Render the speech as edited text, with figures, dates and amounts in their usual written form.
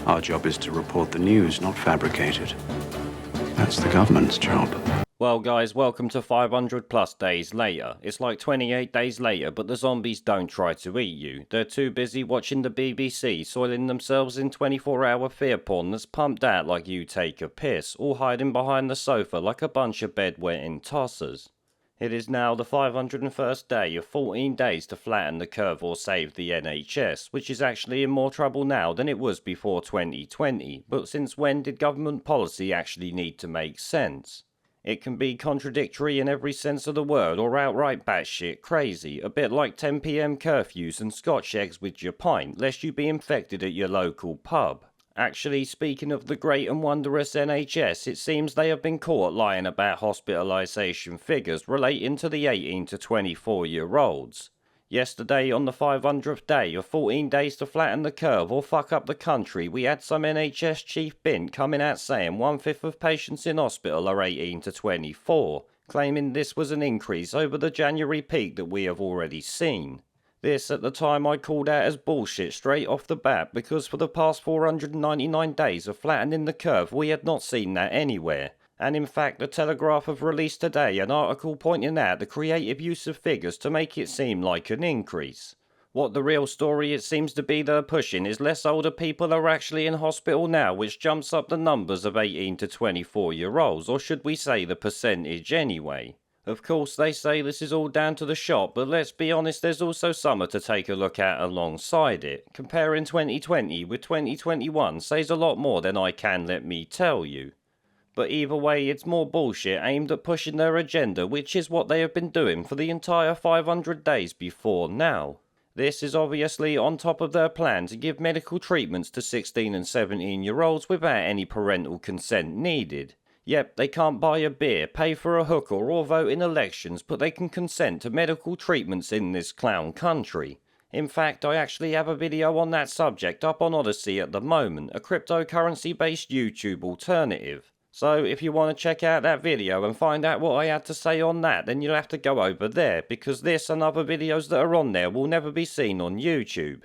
Our job is to report the news, not fabricate it. That's the government's job. Well guys, welcome to 500 plus days later. It's like 28 days later, but the zombies don't try to eat you. They're too busy watching the BBC, soiling themselves in 24-hour fear porn that's pumped out like you take a piss, all hiding behind the sofa like a bunch of bedwetting tossers. It is now the 501st day of 14 days to flatten the curve or save the NHS, which is actually in more trouble now than it was before 2020. But since when did government policy actually need to make sense? It can be contradictory in every sense of the word or outright batshit crazy, a bit like 10 PM curfews and Scotch eggs with your pint, lest you be infected at your local pub. Actually, speaking of the great and wondrous NHS, it seems they have been caught lying about hospitalisation figures relating to the 18 to 24-year-olds. Yesterday, on the 500th day of 14 days to flatten the curve or fuck up the country, we had some NHS chief bint coming out saying 1/5 of patients in hospital are 18 to 24, claiming this was an increase over the January peak that we have already seen. This at the time I called out as bullshit straight off the bat, because for the past 499 days of flattening the curve we had not seen that anywhere. And in fact, the Telegraph have released today an article pointing out the creative use of figures to make it seem like an increase. What the real story it seems to be they're pushing is less older people are actually in hospital now, which jumps up the numbers of 18 to 24-year-olds, or should we say the percentage anyway. Of course, they say this is all down to the shot, but let's be honest, there's also summer to take a look at alongside it. Comparing 2020 with 2021 says a lot more than I can, let me tell you. But either way, it's more bullshit aimed at pushing their agenda, which is what they have been doing for the entire 500 days before now. This is obviously on top of their plan to give medical treatments to 16 and 17-year-olds without any parental consent needed. Yep, they can't buy a beer, pay for a hooker or vote in elections, but they can consent to medical treatments in this clown country. In fact, I actually have a video on that subject up on Odyssey at the moment, a cryptocurrency-based YouTube alternative. So if you want to check out that video and find out what I had to say on that, then you'll have to go over there, because this and other videos that are on there will never be seen on YouTube.